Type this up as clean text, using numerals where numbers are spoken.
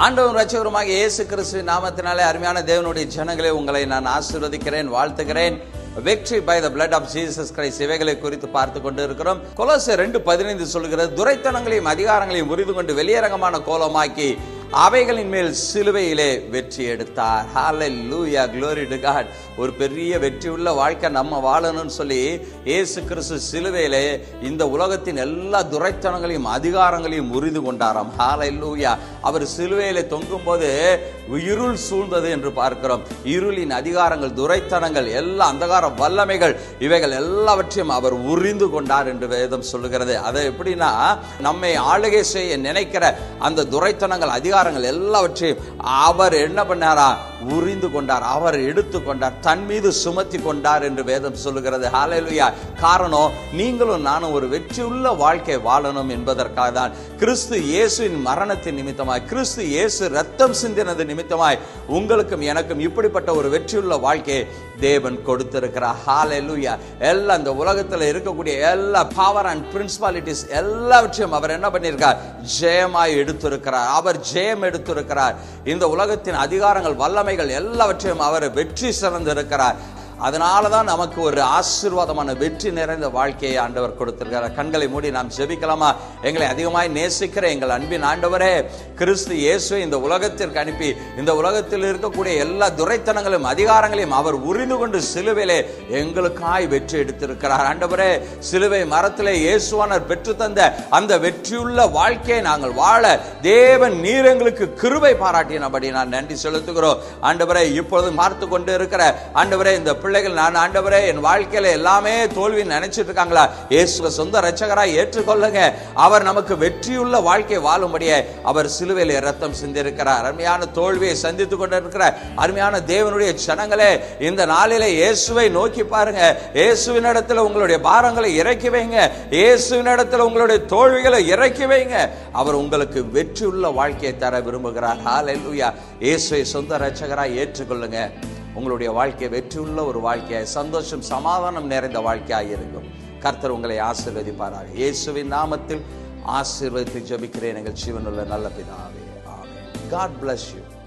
ஆண்டவரும் இரட்சகருமாகிய இயேசு கிறிஸ்துவின் நாமத்தினாலே அருமையான தேவனுடைய ஜனங்களே, உங்களை நான் ஆசீர்வதிக்கிறேன், வாழ்த்துகிறேன். வெற்றி by the blood of Jesus Christ. இவைகளை குறித்து பார்த்து கொண்டு இருக்கிறோம். கொலோசியர் 2:15 சொல்கிறது, துரைத்தனங்களையும் அதிகாரங்களையும் முறிந்து கொண்டு வெளியரங்கமான கோலமாக்கி அவைகளின் மேல் சிலுவையிலே வெற்றி எடுத்தார். ஹல்லேலூயா, glory to God. ஒரு பெரிய வெற்றி உள்ள வாழ்க்கை நம்ம வாழணும்னு சொல்லி இயேசு கிறிஸ்து சிலுவையிலே இந்த உலகத்தின் எல்லா துரைத்தனங்களையும் அதிகாரங்களையும் முறிந்து கொண்டாராம். ஹல்லேலூயா. அவர் சிலுவையிலே தொங்கும் போது இருள் சூழ்ந்தது என்று பார்க்கிறோம். இருளின் அதிகாரங்கள், துரைத்தனங்கள், எல்லா அந்தகார வல்லமைகள், இவைகள் எல்லாவற்றையும் அவர் உறிந்து கொண்டார் என்று வேதம் சொல்லுகிறது. அது எப்படின்னா, நம்மை ஆளுகை செய்ய நினைக்கிற அந்த துரைத்தனங்கள், அதிகாரங்கள் எல்லாவற்றையும் அவர் என்ன பண்ணாரா? உறிந்து கொண்டார். அவர் எடுத்து கொண்டார், தன் மீது சுமத்தி கொண்டார் என்று வேதம் சொல்லுகிறது. ஹல்லேலூயா. காரணம், நீங்களும் நானும் ஒரு வெற்றியுள்ள வாழ்க்கை வாழணும் என்பதற்காக தான் கிறிஸ்து இயேசுவின் மரணத்தின் நிமித்தமாய், கிறிஸ்து இயேசு ரத்தம் சிந்தினது நிமித்தமாய் உங்களுக்கும் எனக்கும் இப்படிப்பட்ட ஒரு வெற்றியுள்ள வாழ்க்கையை தேவன் கொடுத்திருக்கிறார். ஹல்லேலூயா. எல்லா இந்த உலகத்தில் இருக்கக்கூடிய எல்லா பவர் அண்ட் பிரின்சிபாலிட்டிஸ் எல்லாவற்றையும் அவர் என்ன பண்ணியிருக்கார்? ஜெயமாய் எடுத்திருக்கிறார். அவர் ஜெயம் எடுத்திருக்கிறார். இந்த உலகத்தின் அதிகாரங்கள், வல்லமைகள் எல்லாவற்றையும் அவர் வெற்றி சிறந்திருக்கிறார். அதனாலதான் நமக்கு ஒரு ஆசீர்வாதமான வெற்றி நிறைந்த வாழ்க்கையை ஆண்டவர் கொடுத்திருக்கிறார். கண்களை மூடி நாம் ஜெபிக்கலாமா? எங்களை அதிகமாய் நேசிக்கிற எங்கள் அன்பின் ஆண்டவரே, கிறிஸ்து இயேசுவை இந்த உலகத்திற்கு அனுப்பி இந்த உலகத்தில் இருக்கக்கூடிய எல்லா துரைத்தனங்களையும் அதிகாரங்களையும் அவர் உரிந்து கொண்டு சிலுவையிலே எங்களுக்காய் வெற்றி எடுத்திருக்கிறார். ஆண்டவரே, சிலுவை மரத்திலே இயேசுவானவர் பெற்று தந்த அந்த வெற்றியுள்ள வாழ்க்கையை நாங்கள் வாழ தேவன் நீர் எங்களுக்கு கிருபை பாராட்டினபடி நான் நன்றி செலுத்துகிறோம். ஆண்டவரே, இப்பொழுது பார்த்து கொண்டு இருக்கிற ஆண்டவரே, இந்த பிள்ளைகள், நான் ஆண்டவரே என் வாழ்க்கையில எல்லாமே தோல்வி நினைச்சிட்டு இருக்காங்களா? இயேசுவை சொந்த இரட்சகராய் ஏற்றுக்கொள்ளுங்க. அவர் நமக்கு வெற்றியுள்ள வாழ்க்கை வாழும்படியே அவர் சிலுவையிலே ரத்தம் சிந்திருக்கிறார். அருமையான தோல்வியை சந்தித்துக் கொண்டிருக்கிற அருமையான தேவனுடைய ஜனங்களே, இந்த நாளிலே இயேசுவை நோக்கி பாருங்க. இயேசுவின் இடத்துல உங்களுடைய பாரங்களை இறக்கி வைங்க. இயேசுவின் இடத்துல உங்களுடைய தோல்விகளை இறக்கி வைங்க. அவர் உங்களுக்கு வெற்றியுள்ள வாழ்க்கையை தர விரும்புகிறார். ஹல்லேலூயா. இயேசுவை சொந்த இரட்சகராய் ஏற்றுக்கொள்ளுங்க. உங்களுடைய வாழ்க்கை வெற்றியுள்ள ஒரு வாழ்க்கையாய், சந்தோஷம், சமாதானம் நிறைந்த வாழ்க்கையாய் இருக்கும். கர்த்தர் உங்களை ஆசீர்வதிப்பாராக. இயேசுவின் நாமத்தில் ஆசீர்வதித்து ஜெபிக்கிறேன் எங்கள் ஜீவனுள்ள நல்ல பிதாவே. ஆமென். God bless you.